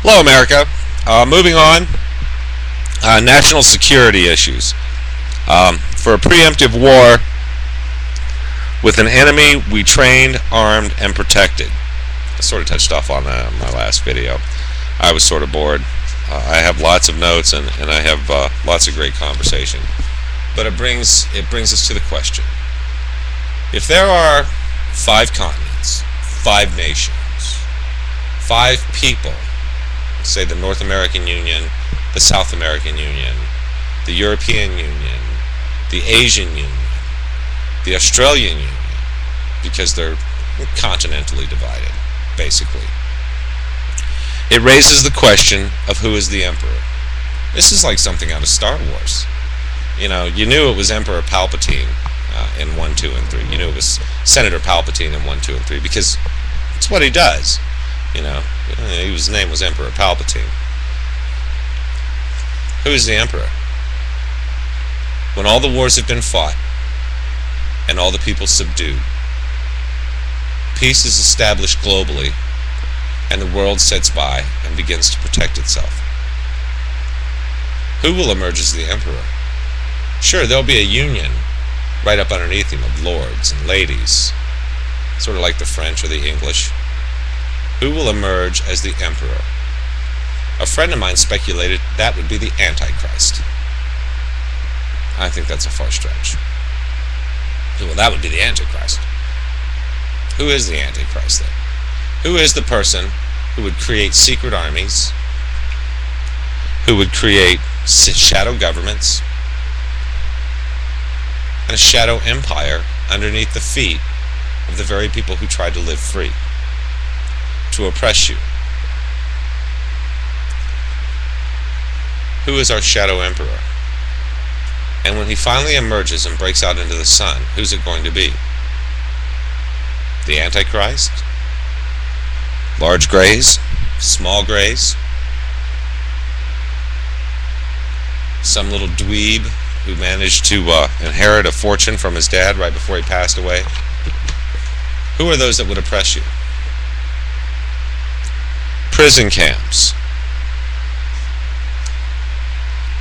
Hello, America. Moving on, national security issues. For a preemptive war with an enemy we trained, armed, and protected. I sort of touched off on that in my last video. I was sort of bored. I have lots of notes and I have lots of great conversation. But it brings us to the question. If there are 5 continents, 5 nations, 5 people, say the North American Union, the South American Union, the European Union, the Asian Union, the Australian Union, because they're continentally divided, basically. It raises the question of who is the emperor. This is like something out of Star Wars. You knew it was Emperor Palpatine in 1, 2, and 3. You knew it was Senator Palpatine in 1, 2, and 3 because it's what he does. His name was Emperor Palpatine. Who is the emperor? When all the wars have been fought and all the people subdued, peace is established globally, and the world sits by and begins to protect itself. Who will emerge as the emperor? Sure, there'll be a union right up underneath him of lords and ladies, sort of like the French or the English. Who will emerge as the emperor? A friend of mine speculated that would be the Antichrist. I think that's a far stretch. Well, that would be the Antichrist. Who is the Antichrist then? Who is the person who would create secret armies, who would create shadow governments, and a shadow empire underneath the feet of the very people who tried to live free, to oppress you? Who is our shadow emperor? And when he finally emerges and breaks out into the sun, who's it going to be? The Antichrist? Large grays? Small grays? Some little dweeb who managed to inherit a fortune from his dad right before he passed away? Who are those that would oppress you? Prison camps.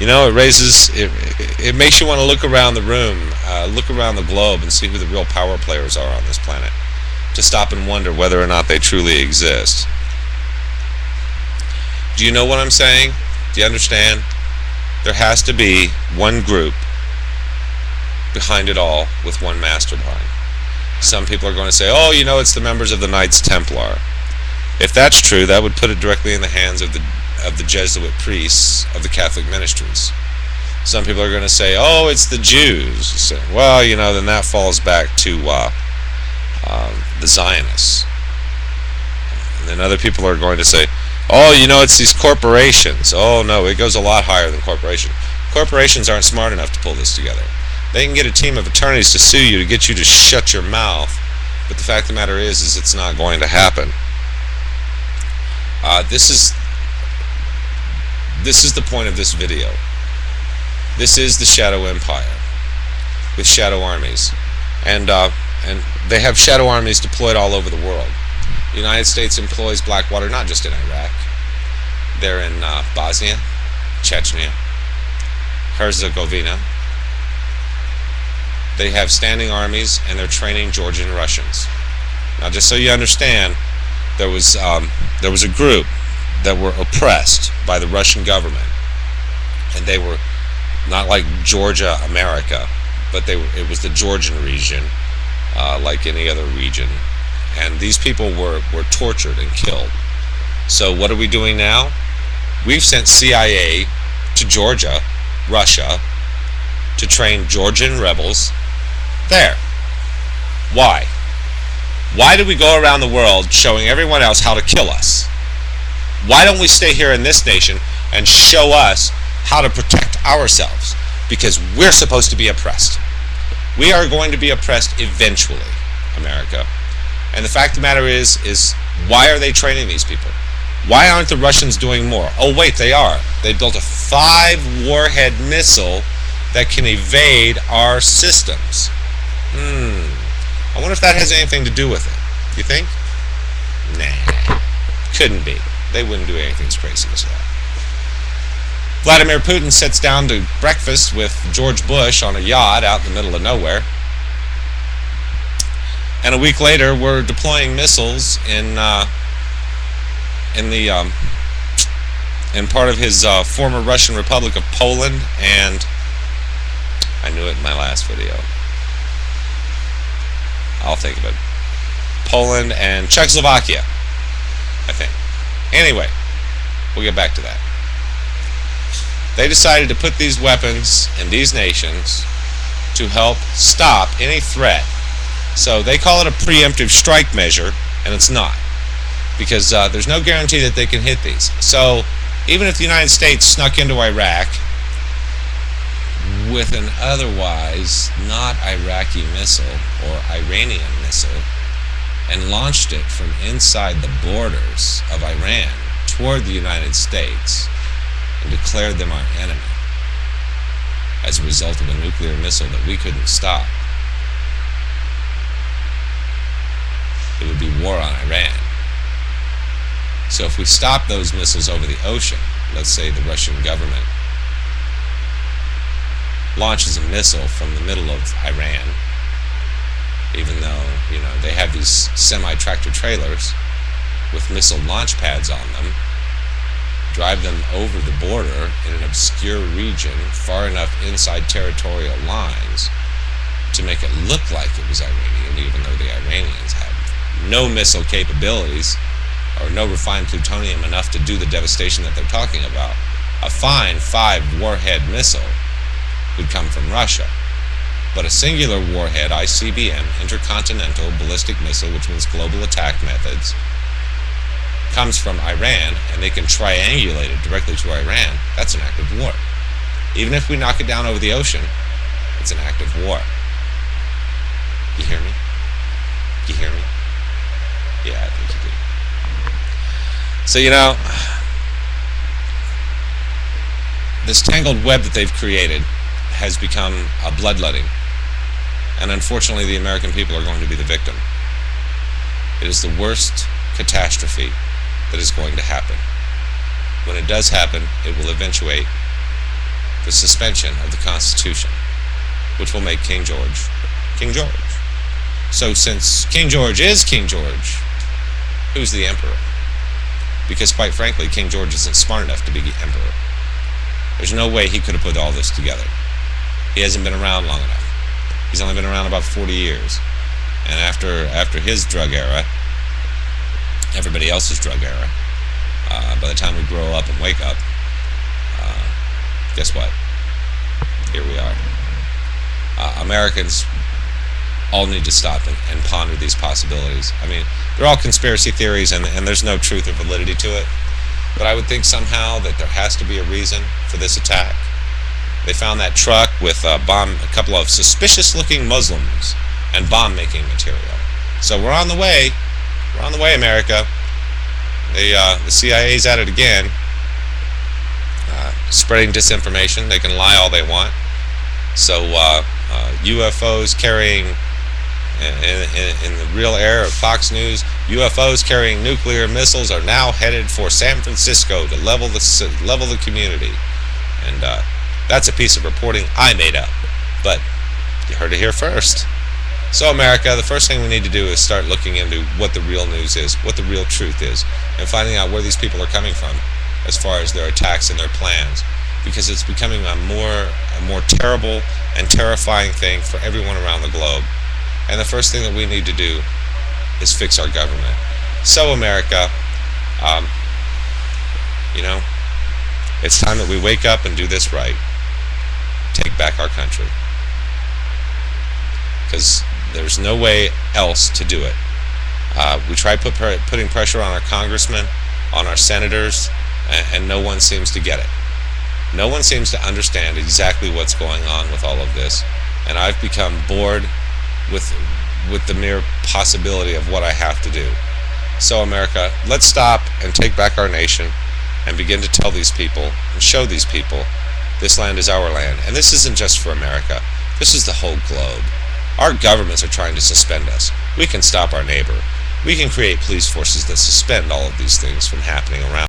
It makes you want to look around the room, look around the globe and see who the real power players are on this planet, to stop and wonder whether or not they truly exist. Do you know what I'm saying? Do you understand? There has to be one group behind it all with one mastermind. Some people are going to say, oh, it's the members of the Knights Templar. If that's true, that would put it directly in the hands of the Jesuit priests of the Catholic ministries. Some people are going to say, oh, it's the Jews. Well, then that falls back to the Zionists. And then other people are going to say, oh, it's these corporations. Oh, no, it goes a lot higher than corporations. Corporations aren't smart enough to pull this together. They can get a team of attorneys to sue you, to get you to shut your mouth, but the fact of the matter is it's not going to happen. This is the point of this video. This is the Shadow Empire with shadow armies, and they have shadow armies deployed all over the world. The United States employs Blackwater not just in Iraq. They're in Bosnia, Chechnya, Herzegovina. They have standing armies, and they're training Georgian Russians. Now, just so you understand, there was a group that were oppressed by the Russian government, and they were not like Georgia, America, but it was the Georgian region, like any other region, and these people were tortured and killed. So what are we doing now? We've sent CIA to Georgia, Russia, to train Georgian rebels there. Why? Why do we go around the world showing everyone else how to kill us? Why don't we stay here in this nation and show us how to protect ourselves? Because we're supposed to be oppressed. We are going to be oppressed eventually, America. And the fact of the matter is why are they training these people? Why aren't the Russians doing more? Oh wait, they are. They built a 5-warhead missile that can evade our systems. I wonder if that has anything to do with it. You think? Nah, couldn't be. They wouldn't do anything as crazy as that. Vladimir Putin sits down to breakfast with George Bush on a yacht out in the middle of nowhere. And a week later, we're deploying missiles in part of his former Russian Republic of Poland, and I knew it in my last video. I'll think of it. Poland and Czechoslovakia, I think. Anyway, we'll get back to that. They decided to put these weapons in these nations to help stop any threat. So they call it a preemptive strike measure, and it's not, because there's no guarantee that they can hit these. So even if the United States snuck into Iraq with an otherwise not Iraqi missile or Iranian missile and launched it from inside the borders of Iran toward the United States and declared them our enemy as a result of a nuclear missile that we couldn't stop, it would be war on Iran. So if we stop those missiles over the ocean, let's say the Russian government launches a missile from the middle of Iran, even though, they have these semi-tractor trailers with missile launch pads on them, drive them over the border in an obscure region far enough inside territorial lines to make it look like it was Iranian, even though the Iranians have no missile capabilities or no refined plutonium enough to do the devastation that they're talking about. A fine 5-warhead missile would come from Russia. But a singular warhead, ICBM, intercontinental ballistic missile, which means global attack methods, comes from Iran, and they can triangulate it directly to Iran. That's an act of war. Even if we knock it down over the ocean, it's an act of war. You hear me? You hear me? Yeah, I think you do. So, this tangled web that they've created has become a bloodletting. And unfortunately, the American people are going to be the victim. It is the worst catastrophe that is going to happen. When it does happen, it will eventuate the suspension of the Constitution, which will make King George King George. So since King George is King George, who's the emperor? Because quite frankly, King George isn't smart enough to be the emperor. There's no way he could have put all this together. He hasn't been around long enough. He's only been around about 40 years. And after his drug era, everybody else's drug era, by the time we grow up and wake up, guess what? Here we are. Americans all need to stop and ponder these possibilities. I mean, they're all conspiracy theories, and there's no truth or validity to it. But I would think somehow that there has to be a reason for this attack. They found that truck with a couple of suspicious-looking Muslims and bomb-making material. So we're on the way. We're on the way, America. The CIA's at it again, spreading disinformation. They can lie all they want. So UFOs carrying, in the real era of Fox News, UFOs carrying nuclear missiles are now headed for San Francisco to level the community. And that's a piece of reporting I made up, but you heard it here first. So America, the first thing we need to do is start looking into what the real news is, what the real truth is, and finding out where these people are coming from as far as their attacks and their plans, because it's becoming a more terrible and terrifying thing for everyone around the globe. And the first thing that we need to do is fix our government. So America, it's time that we wake up and do this right. Take back our country. Because there's no way else to do it. We try putting pressure on our congressmen, on our senators, and no one seems to get it. No one seems to understand exactly what's going on with all of this, and I've become bored with the mere possibility of what I have to do. So America, let's stop and take back our nation and begin to tell these people and show these people this land is our land. And this isn't just for America. This is the whole globe. Our governments are trying to suspend us. We can stop our neighbor. We can create police forces that suspend all of these things from happening around.